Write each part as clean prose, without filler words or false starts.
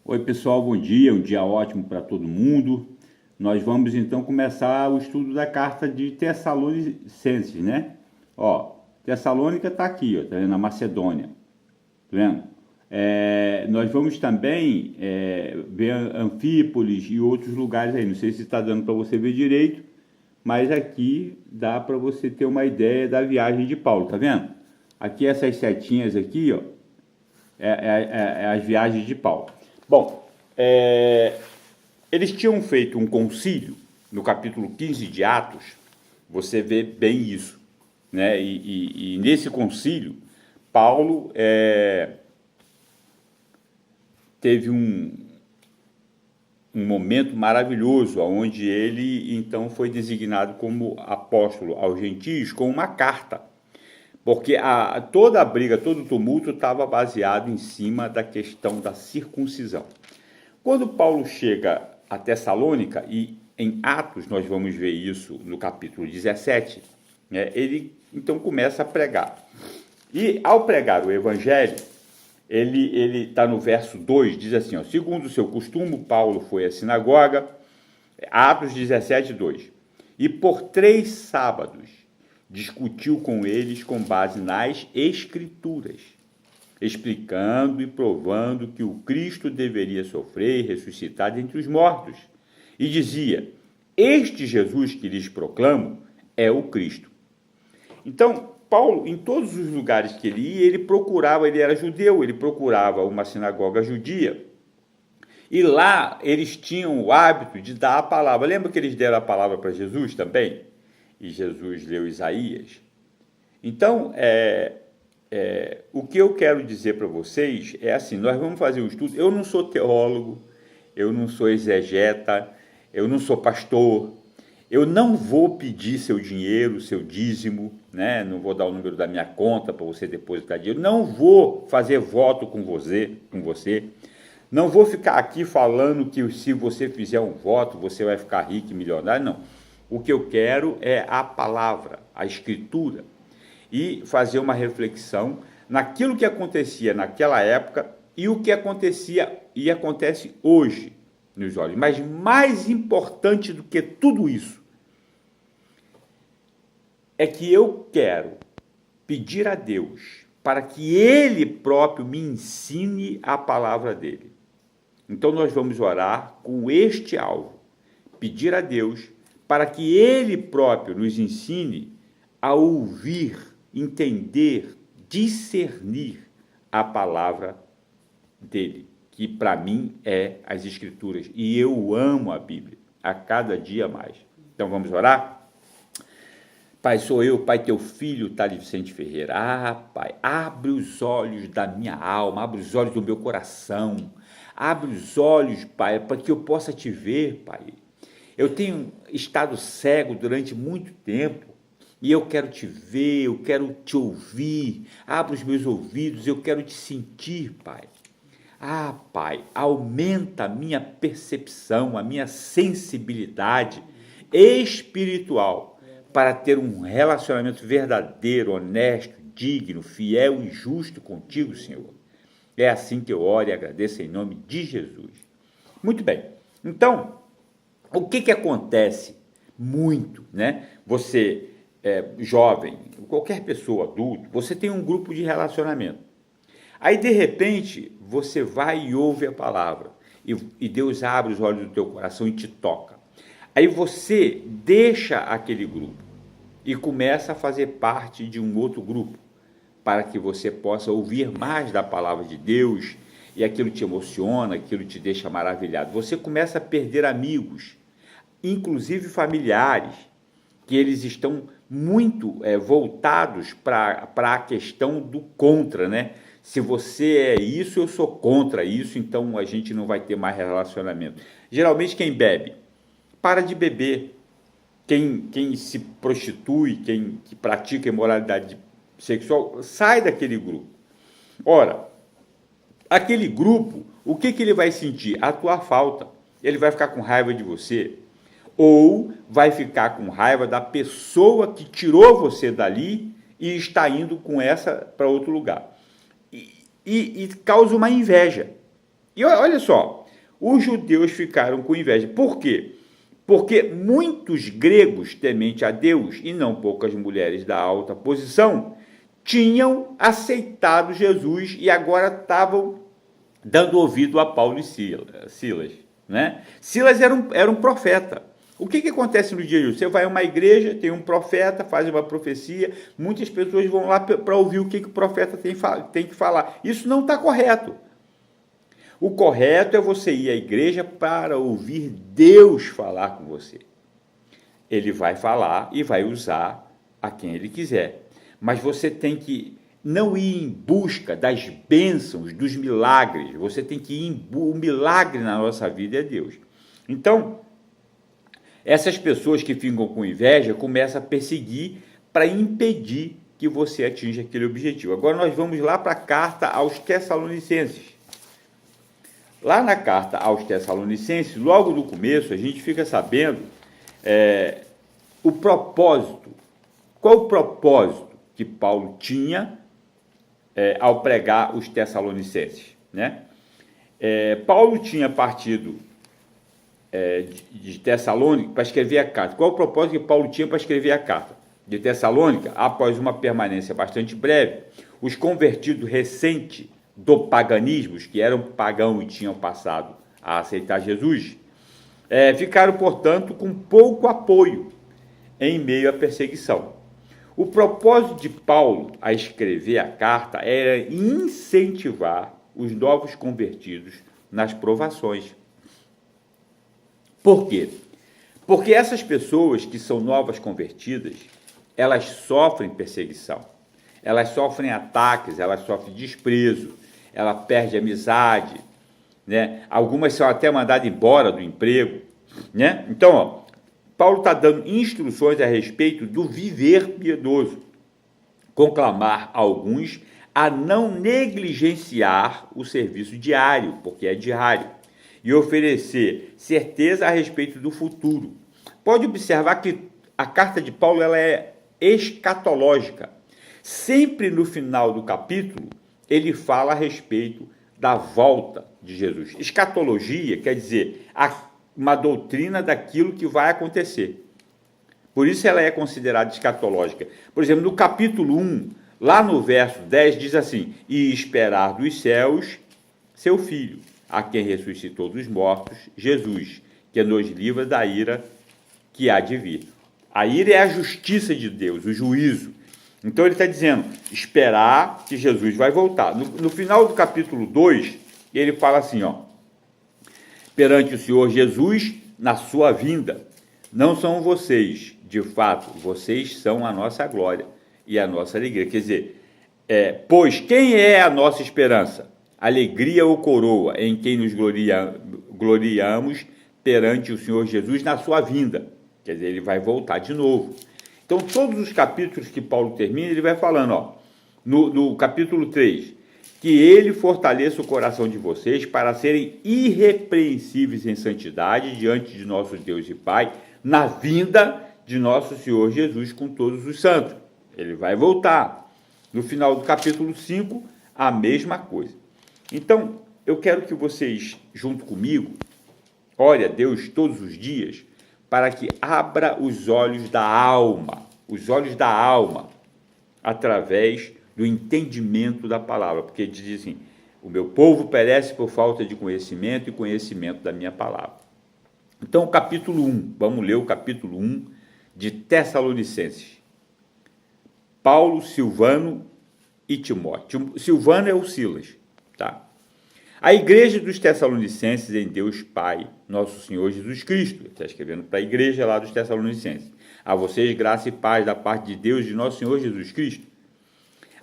Oi pessoal, bom dia, um dia ótimo para todo mundo. Nós vamos então começar o estudo da carta de Tessalonicenses, né? Ó, Tessalônica está aqui, ó, tá vendo? Na Macedônia, tá vendo? Nós vamos também ver Anfípolis e outros lugares aí, não sei se está dando para você ver direito, mas aqui dá para você ter uma ideia da viagem de Paulo, tá vendo? Aqui essas setinhas aqui, ó, as viagens de Paulo. Bom, eles tinham feito um concílio no capítulo 15 de Atos, você vê bem isso, né? E nesse concílio, Paulo teve um momento maravilhoso, onde ele então foi designado como apóstolo aos gentios com uma carta, porque toda a briga, todo o tumulto estava baseado em cima da questão da circuncisão. Quando Paulo chega a Tessalônica, e em Atos nós vamos ver isso no capítulo 17, né, ele então começa a pregar. E ao pregar o evangelho, ele está no verso 2, diz assim, ó, segundo o seu costume, Paulo foi à sinagoga, Atos 17, 2, e por 3 sábados discutiu com eles com base nas Escrituras, explicando e provando que o Cristo deveria sofrer e ressuscitar dentre os mortos. E dizia, este Jesus que lhes proclamo é o Cristo. Então, Paulo, em todos os lugares que ele ia, ele procurava, ele era judeu, ele procurava uma sinagoga judia, e lá eles tinham o hábito de dar a palavra. Lembra que eles deram a palavra para Jesus também? E Jesus leu Isaías. Então, o que eu quero dizer para vocês é assim, nós vamos fazer um estudo, eu não sou teólogo, eu não sou exegeta, eu não sou pastor, eu não vou pedir seu dinheiro, seu dízimo, né? Não vou dar o número da minha conta para você depositar dinheiro, não vou fazer voto com você, não vou ficar aqui falando que se você fizer um voto, você vai ficar rico e milionário, não. O que eu quero é a palavra, a escritura, e fazer uma reflexão naquilo que acontecia naquela época e o que acontecia e acontece hoje nos olhos. Mas mais importante do que tudo isso é que eu quero pedir a Deus para que Ele próprio me ensine a palavra dEle. Então nós vamos orar com este alvo, pedir a Deus para que Ele próprio nos ensine a ouvir, entender, discernir a palavra dEle, que para mim é as Escrituras, e eu amo a Bíblia, a cada dia mais. Então vamos orar? Pai, sou eu, Pai, teu filho, Thales Vicente Ferreira. Ah, Pai, abre os olhos da minha alma, abre os olhos do meu coração, abre os olhos, Pai, para que eu possa te ver, Pai. Eu tenho estado cego durante muito tempo e eu quero te ver, eu quero te ouvir. Abre os meus ouvidos, eu quero te sentir, Pai. Ah, Pai, aumenta a minha percepção, a minha sensibilidade espiritual para ter um relacionamento verdadeiro, honesto, digno, fiel e justo contigo, Senhor. É assim que eu oro e agradeço em nome de Jesus. Muito bem, então, o que acontece muito, né? Você jovem, qualquer pessoa, adulto, você tem um grupo de relacionamento. Aí, de repente, você vai e ouve a palavra, e Deus abre os olhos do teu coração e te toca. Aí você deixa aquele grupo e começa a fazer parte de um outro grupo, para que você possa ouvir mais da palavra de Deus, e aquilo te emociona, aquilo te deixa maravilhado. Você começa a perder amigos, inclusive familiares, que eles estão muito voltados para a questão do contra, né? Se você é isso, eu sou contra isso, então a gente não vai ter mais relacionamento. Geralmente quem bebe, para de beber. Quem se prostitui, quem pratica imoralidade sexual, sai daquele grupo. Ora, aquele grupo, o que ele vai sentir? A tua falta. Ele vai ficar com raiva de você, ou vai ficar com raiva da pessoa que tirou você dali e está indo com essa para outro lugar. E causa uma inveja. E olha só, os judeus ficaram com inveja. Por quê? Porque muitos gregos temente a Deus, e não poucas mulheres da alta posição, tinham aceitado Jesus e agora estavam dando ouvido a Paulo e Silas. Né? Silas era um profeta. O que acontece no dia de hoje? Você vai a uma igreja, tem um profeta, faz uma profecia, muitas pessoas vão lá para ouvir o que o profeta tem que falar. Isso não está correto. O correto é você ir à igreja para ouvir Deus falar com você. Ele vai falar e vai usar a quem ele quiser. Mas você tem que não ir em busca das bênçãos, dos milagres. Você tem que ir o milagre na nossa vida é Deus. Então, essas pessoas que ficam com inveja começam a perseguir para impedir que você atinja aquele objetivo. Agora nós vamos lá para a carta aos Tessalonicenses. Lá na carta aos Tessalonicenses, logo no começo, a gente fica sabendo o propósito. Qual o propósito que Paulo tinha ao pregar os Tessalonicenses? Né? Paulo tinha partido de Tessalônica para escrever a carta. Qual o propósito que Paulo tinha para escrever a carta? De Tessalônica, após uma permanência bastante breve, os convertidos recentes do paganismo, os que eram pagãos e tinham passado a aceitar Jesus, ficaram, portanto, com pouco apoio em meio à perseguição. O propósito de Paulo a escrever a carta era incentivar os novos convertidos nas provações. Por quê? Porque essas pessoas que são novas convertidas, elas sofrem perseguição, elas sofrem ataques, elas sofrem desprezo, ela perde amizade, né? Algumas são até mandadas embora do emprego, né? Então, Paulo está dando instruções a respeito do viver piedoso, conclamar alguns a não negligenciar o serviço diário, porque é diário, e oferecer certeza a respeito do futuro. Pode observar que a carta de Paulo ela é escatológica. Sempre no final do capítulo, ele fala a respeito da volta de Jesus. Escatologia quer dizer uma doutrina daquilo que vai acontecer. Por isso ela é considerada escatológica. Por exemplo, no capítulo 1, lá no verso 10, diz assim: e esperar dos céus seu Filho, a quem ressuscitou dos mortos, Jesus, que nos livra da ira que há de vir. A ira é a justiça de Deus, o juízo. Então ele está dizendo, esperar que Jesus vai voltar. No final do capítulo 2, ele fala assim, perante o Senhor Jesus, na sua vinda, não são vocês, de fato, vocês são a nossa glória e a nossa alegria. Quer dizer, pois quem é a nossa esperança? Alegria ou coroa em quem nos gloriamos perante o Senhor Jesus na sua vinda. Quer dizer, ele vai voltar de novo. Então, todos os capítulos que Paulo termina, ele vai falando, no capítulo 3, que ele fortaleça o coração de vocês para serem irrepreensíveis em santidade diante de nosso Deus e Pai, na vinda de nosso Senhor Jesus com todos os santos. Ele vai voltar. No final do capítulo 5, a mesma coisa. Então, eu quero que vocês, junto comigo, ore a Deus todos os dias, para que abra os olhos da alma, através do entendimento da palavra, porque diz assim, o meu povo perece por falta de conhecimento e conhecimento da minha palavra. Então, o capítulo 1, vamos ler o capítulo 1 de Tessalonicenses. Paulo, Silvano e Timóteo. Silvano é o Silas, tá? A igreja dos Tessalonicenses em Deus Pai, nosso Senhor Jesus Cristo. Ele está escrevendo para a igreja lá dos Tessalonicenses. A vocês graça e paz da parte de Deus e de nosso Senhor Jesus Cristo.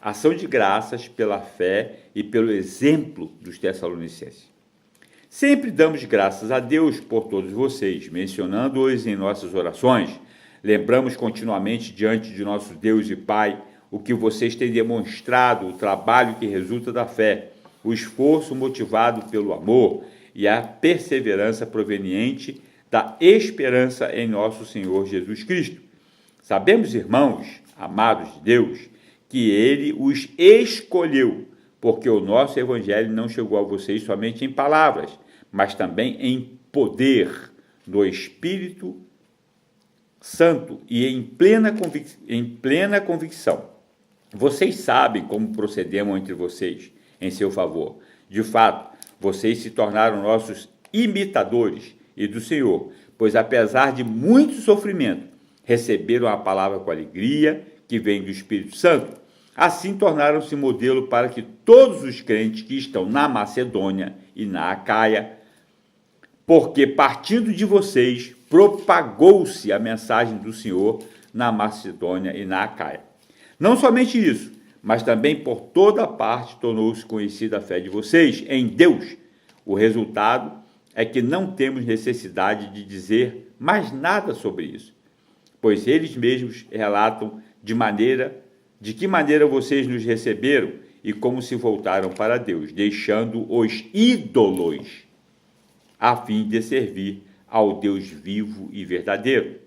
Ação de graças pela fé e pelo exemplo dos Tessalonicenses. Sempre damos graças a Deus por todos vocês, mencionando-os em nossas orações. Lembramos continuamente diante de nosso Deus e Pai o que vocês têm demonstrado, o trabalho que resulta da fé, o esforço motivado pelo amor e a perseverança proveniente da esperança em nosso Senhor Jesus Cristo. Sabemos, irmãos, amados de Deus, que Ele os escolheu, porque o nosso Evangelho não chegou a vocês somente em palavras, mas também em poder do Espírito Santo e em plena convicção. Vocês sabem como procedemos entre vocês em seu favor. De fato, vocês se tornaram nossos imitadores e do Senhor, pois apesar de muito sofrimento, receberam a palavra com alegria que vem do Espírito Santo. Assim tornaram-se modelo para que todos os crentes que estão na Macedônia e na Acaia, porque partindo de vocês, propagou-se a mensagem do Senhor na Macedônia e na Acaia. Não somente isso, mas também por toda parte tornou-se conhecida a fé de vocês em Deus. O resultado é que não temos necessidade de dizer mais nada sobre isso, pois eles mesmos relatam de que maneira vocês nos receberam e como se voltaram para Deus, deixando os ídolos, a fim de servir ao Deus vivo e verdadeiro,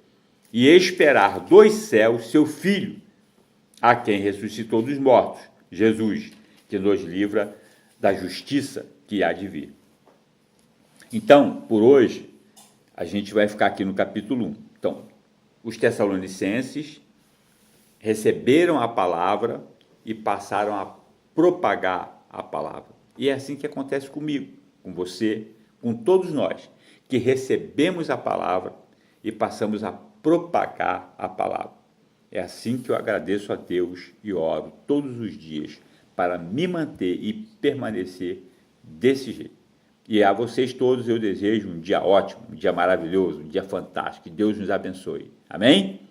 e esperar dos céus seu Filho, a quem ressuscitou dos mortos, Jesus, que nos livra da justiça que há de vir. Então, por hoje, a gente vai ficar aqui no capítulo 1. Então, os Tessalonicenses receberam a palavra e passaram a propagar a palavra. E é assim que acontece comigo, com você, com todos nós, que recebemos a palavra e passamos a propagar a palavra. É assim que eu agradeço a Deus e oro todos os dias para me manter e permanecer desse jeito. E a vocês todos eu desejo um dia ótimo, um dia maravilhoso, um dia fantástico. Que Deus nos abençoe. Amém?